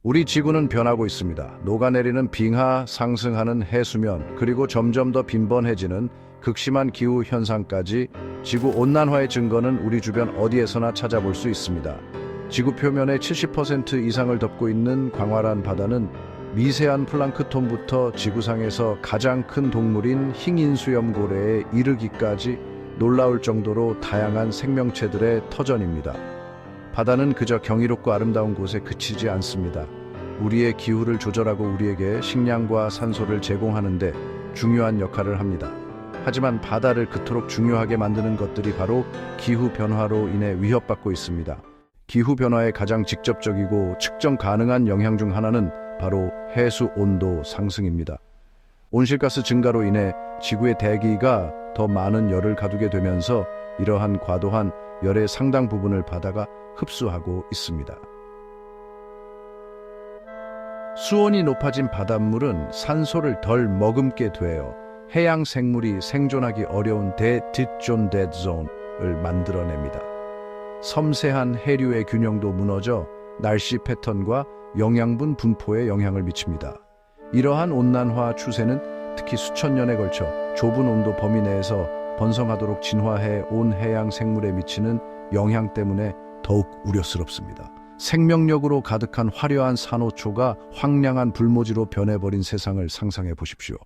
우리 지구는 변하고 있습니다. 녹아내리는 빙하, 상승하는 해수면, 그리고 점점 더 빈번해지는 극심한 기후 현상까지 지구 온난화의 증거는 우리 주변 어디에서나 찾아볼 수 있습니다. 지구 표면의 70% 이상을 덮고 있는 광활한 바다는 미세한 플랑크톤부터 지구상에서 가장 큰 동물인 흰인수염고래에 이르기까지 놀라울 정도로 다양한 생명체들의 터전입니다. 바다는 그저 경이롭고 아름다운 곳에 그치지 않습니다. 우리의 기후를 조절하고 우리에게 식량과 산소를 제공하는데 중요한 역할을 합니다. 하지만 바다를 그토록 중요하게 만드는 것들이 바로 기후변화로 인해 위협받고 있습니다. 기후변화의 가장 직접적이고 측정 가능한 영향 중 하나는 바로 해수 온도 상승입니다. 온실가스 증가로 인해 지구의 대기가 더 많은 열을 가두게 되면서 이러한 과도한 열의 상당 부분을 바다가 흡수하고 있습니다. 수온이 높아진 바닷물은 산소를 덜 머금게 되어 해양 생물이 생존하기 어려운 데드존 데드존을 만들어냅니다. 섬세한 해류의 균형도 무너져 날씨 패턴과 영양분 분포에 영향을 미칩니다. 이러한 온난화 추세는 특히 수천 년에 걸쳐 좁은 온도 범위 내에서 번성하도록 진화해 온 해양 생물에 미치는 영향 때문에 더욱 우려스럽습니다. 생명력으로 가득한 화려한 산호초가 황량한 불모지로 변해버린 세상을 상상해 보십시오.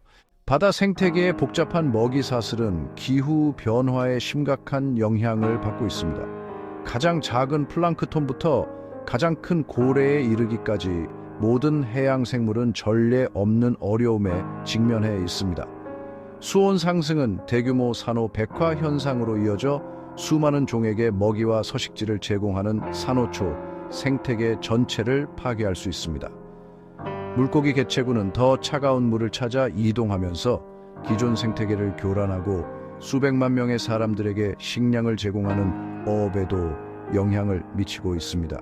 바다 생태계의 복잡한 먹이 사슬은 기후 변화에 심각한 영향을 받고 있습니다. 가장 작은 플랑크톤부터 가장 큰 고래에 이르기까지 모든 해양 생물은 전례 없는 어려움에 직면해 있습니다. 수온 상승은 대규모 산호 백화 현상으로 이어져 수많은 종에게 먹이와 서식지를 제공하는 산호초 생태계 전체를 파괴할 수 있습니다. 물고기 개체군은 더 차가운 물을 찾아 이동하면서 기존 생태계를 교란하고 수백만 명의 사람들에게 식량을 제공하는 어업에도 영향을 미치고 있습니다.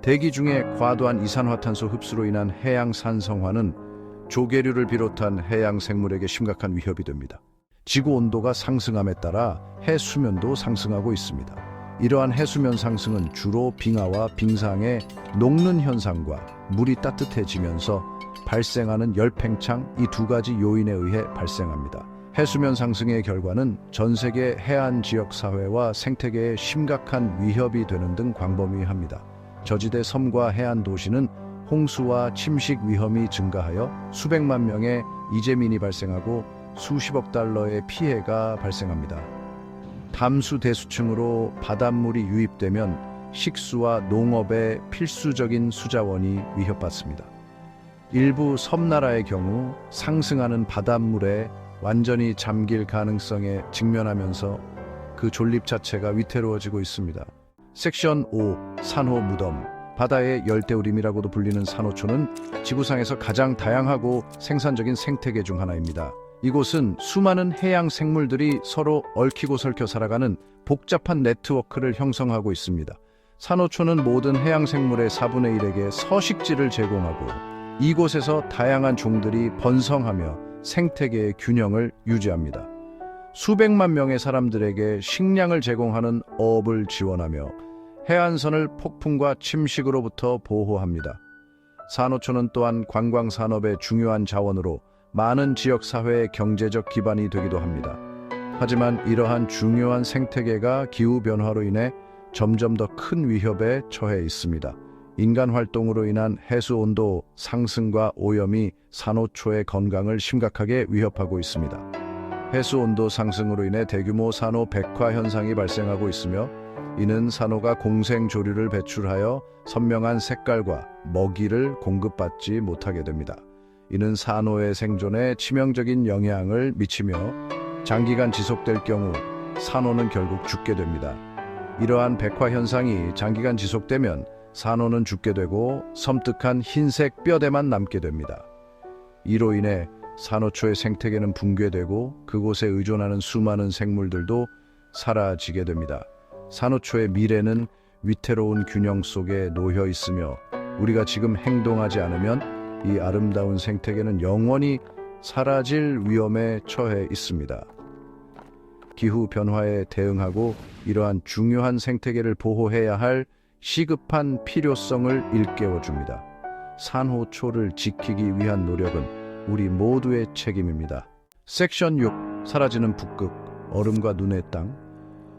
대기 중에 과도한 이산화탄소 흡수로 인한 해양 산성화는 조개류를 비롯한 해양 생물에게 심각한 위협이 됩니다. 지구 온도가 상승함에 따라 해수면도 상승하고 있습니다. 이러한 해수면 상승은 주로 빙하와 빙상의 녹는 현상과 물이 따뜻해지면서 발생하는 열팽창, 이 두 가지 요인에 의해 발생합니다. 해수면 상승의 결과는 전 세계 해안 지역 사회와 생태계에 심각한 위협이 되는 등 광범위합니다. 저지대 섬과 해안 도시는 홍수와 침식 위험이 증가하여 수백만 명의 이재민이 발생하고 수십억 달러의 피해가 발생합니다. 담수 대수층으로 바닷물이 유입되면 식수와 농업의 필수적인 수자원이 위협받습니다. 일부 섬나라의 경우 상승하는 바닷물에 완전히 잠길 가능성에 직면하면서 그 존립 자체가 위태로워지고 있습니다. 섹션 5. 산호 무덤. 바다의 열대우림이라고도 불리는 산호초는 지구상에서 가장 다양하고 생산적인 생태계 중 하나입니다. 이곳은 수많은 해양 생물들이 서로 얽히고 설켜 살아가는 복잡한 네트워크를 형성하고 있습니다. 산호초는 모든 해양 생물의 4분의 1에게 서식지를 제공하고 이곳에서 다양한 종들이 번성하며 생태계의 균형을 유지합니다. 수백만 명의 사람들에게 식량을 제공하는 어업을 지원하며 해안선을 폭풍과 침식으로부터 보호합니다. 산호초는 또한 관광산업의 중요한 자원으로 많은 지역사회의 경제적 기반이 되기도 합니다. 하지만 이러한 중요한 생태계가 기후변화로 인해 점점 더 큰 위협에 처해 있습니다. 인간 활동으로 인한 해수온도 상승과 오염이 산호초의 건강을 심각하게 위협하고 있습니다. 해수온도 상승으로 인해 대규모 산호 백화 현상이 발생하고 있으며 이는 산호가 공생조류를 배출하여 선명한 색깔과 먹이를 공급받지 못하게 됩니다. 이는 산호의 생존에 치명적인 영향을 미치며 장기간 지속될 경우 산호는 결국 죽게 됩니다. 이러한 백화 현상이 장기간 지속되면 산호는 죽게 되고 섬뜩한 흰색 뼈대만 남게 됩니다. 이로 인해 산호초의 생태계는 붕괴되고 그곳에 의존하는 수많은 생물들도 사라지게 됩니다. 산호초의 미래는 위태로운 균형 속에 놓여 있으며 우리가 지금 행동하지 않으면 이 아름다운 생태계는 영원히 사라질 위험에 처해 있습니다. 기후 변화에 대응하고 이러한 중요한 생태계를 보호해야 할 시급한 필요성을 일깨워줍니다. 산호초를 지키기 위한 노력은 우리 모두의 책임입니다. 섹션 6. 사라지는 북극, 얼음과 눈의 땅.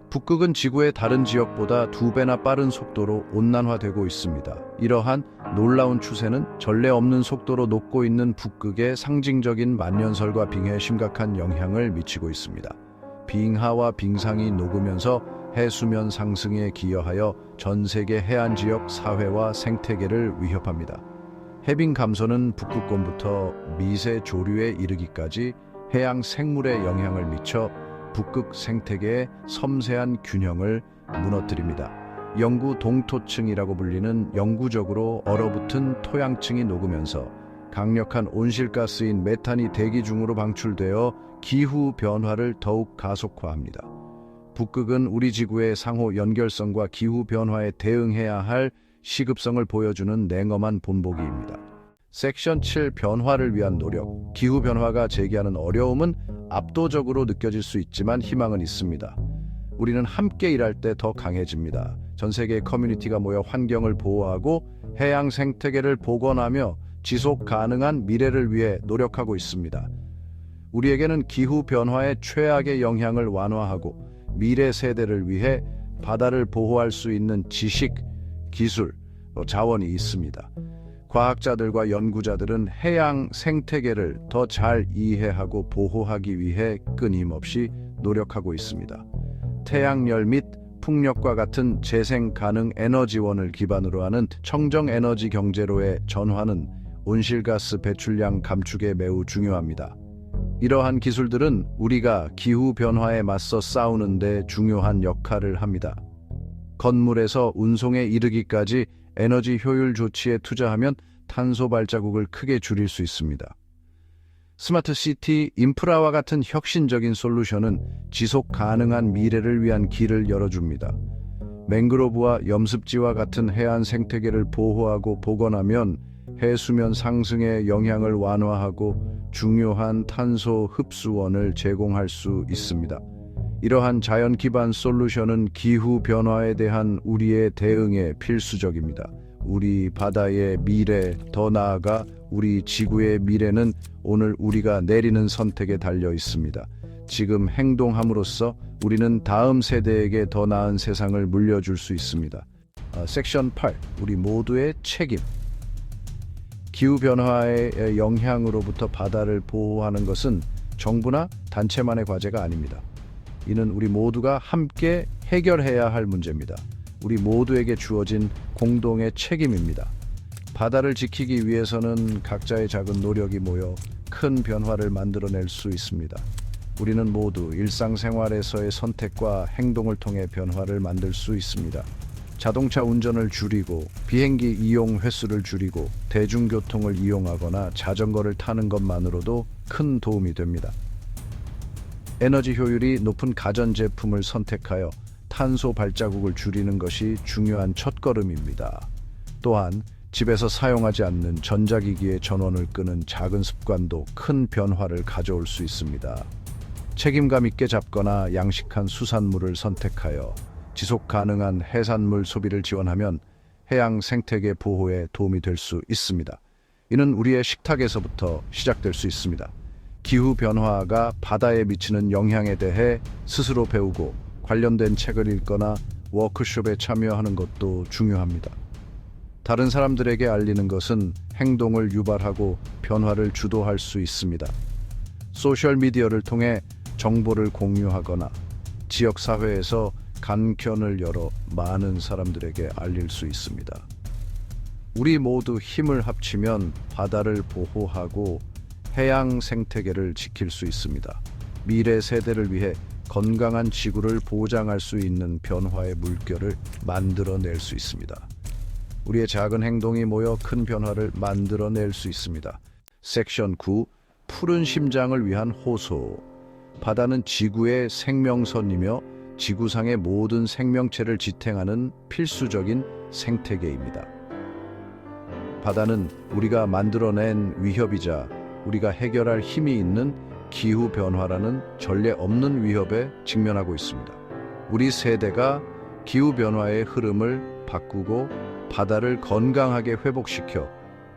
북극은 지구의 다른 지역보다 2배나 빠른 속도로 온난화되고 있습니다. 이러한 놀라운 추세는 전례 없는 속도로 녹고 있는 북극의 상징적인 만년설과 빙해에 심각한 영향을 미치고 있습니다. 빙하와 빙상이 녹으면서 해수면 상승에 기여하여 전 세계 해안 지역 사회와 생태계를 위협합니다. 해빙 감소는 북극권부터 미세 조류에 이르기까지 해양 생물에 영향을 미쳐 북극 생태계의 섬세한 균형을 무너뜨립니다. 영구 동토층이라고 불리는 영구적으로 얼어붙은 토양층이 녹으면서 강력한 온실가스인 메탄이 대기 중으로 방출되어 기후 변화를 더욱 가속화합니다. 북극은 우리 지구의 상호 연결성과 기후 변화에 대응해야 할 시급성을 보여주는 냉엄한 본보기입니다. 섹션 7. 변화를 위한 노력. 기후 변화가 제기하는 어려움은 압도적으로 느껴질 수 있지만 희망은 있습니다. 우리는 함께 일할 때 더 강해집니다. 전 세계 커뮤니티가 모여 환경을 보호하고 해양 생태계를 복원하며 지속 가능한 미래를 위해 노력하고 있습니다. 우리에게는 기후 변화의 최악의 영향을 완화하고 미래 세대를 위해 바다를 보호할 수 있는 지식, 기술, 자원이 있습니다. 과학자들과 연구자들은 해양 생태계를 더 잘 이해하고 보호하기 위해 끊임없이 노력하고 있습니다. 태양열 및 풍력과 같은 재생 가능 에너지원을 기반으로 하는 청정 에너지 경제로의 전환은 온실가스 배출량 감축에 매우 중요합니다. 이러한 기술들은 우리가 기후 변화에 맞서 싸우는 데 중요한 역할을 합니다. 건물에서 운송에 이르기까지 에너지 효율 조치에 투자하면 탄소 발자국을 크게 줄일 수 있습니다. 스마트 시티 인프라와 같은 혁신적인 솔루션은 지속 가능한 미래를 위한 길을 열어줍니다. 맹그로브와 염습지와 같은 해안 생태계를 보호하고 복원하면 해수면 상승의 영향을 완화하고 중요한 탄소 흡수원을 제공할 수 있습니다. 이러한 자연 기반 솔루션은 기후 변화에 대한 우리의 대응에 필수적입니다. 우리 바다의 미래, 더 나아가 우리 지구의 미래는 오늘 우리가 내리는 선택에 달려 있습니다. 지금 행동함으로써 우리는 다음 세대에게 더 나은 세상을 물려줄 수 있습니다. 섹션 8. 우리 모두의 책임. 기후변화의 영향으로부터 바다를 보호하는 것은 정부나 단체만의 과제가 아닙니다. 이는 우리 모두가 함께 해결해야 할 문제입니다. 우리 모두에게 주어진 공동의 책임입니다. 바다를 지키기 위해서는 각자의 작은 노력이 모여 큰 변화를 만들어낼 수 있습니다. 우리는 모두 일상생활에서의 선택과 행동을 통해 변화를 만들 수 있습니다. 자동차 운전을 줄이고 비행기 이용 횟수를 줄이고 대중교통을 이용하거나 자전거를 타는 것만으로도 큰 도움이 됩니다. 에너지 효율이 높은 가전제품을 선택하여 탄소 발자국을 줄이는 것이 중요한 첫걸음입니다. 또한 집에서 사용하지 않는 전자기기의 전원을 끄는 작은 습관도 큰 변화를 가져올 수 있습니다. 책임감 있게 잡거나 양식한 수산물을 선택하여 지속 가능한 해산물 소비를 지원하면 해양 생태계 보호에 도움이 될 수 있습니다. 이는 우리의 식탁에서부터 시작될 수 있습니다. 기후 변화가 바다에 미치는 영향에 대해 스스로 배우고 관련된 책을 읽거나 워크숍에 참여하는 것도 중요합니다. 다른 사람들에게 알리는 것은 행동을 유발하고 변화를 주도할 수 있습니다. 소셜미디어를 통해 정보를 공유하거나 지역사회에서 간견을 열어 많은 사람들에게 알릴 수 있습니다. 우리 모두 힘을 합치면 바다를 보호하고 해양 생태계를 지킬 수 있습니다. 미래 세대를 위해 건강한 지구를 보장할 수 있는 변화의 물결을 만들어낼 수 있습니다. 우리의 작은 행동이 모여 큰 변화를 만들어낼 수 있습니다. 섹션 9. 푸른 심장을 위한 호소. 바다는 지구의 생명선이며 지구상의 모든 생명체를 지탱하는 필수적인 생태계입니다. 바다는 우리가 만들어낸 위협이자 우리가 해결할 힘이 있는 기후변화라는 전례 없는 위협에 직면하고 있습니다. 우리 세대가 기후변화의 흐름을 바꾸고 바다를 건강하게 회복시켜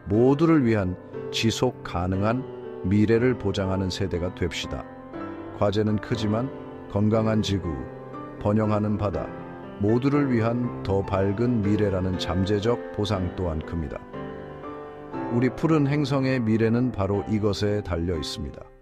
모두를 위한 지속 가능한 미래를 보장하는 세대가 됩시다. 과제는 크지만 건강한 지구, 번영하는 바다, 모두를 위한 더 밝은 미래라는 잠재적 보상 또한 큽니다. 우리 푸른 행성의 미래는 바로 이것에 달려 있습니다.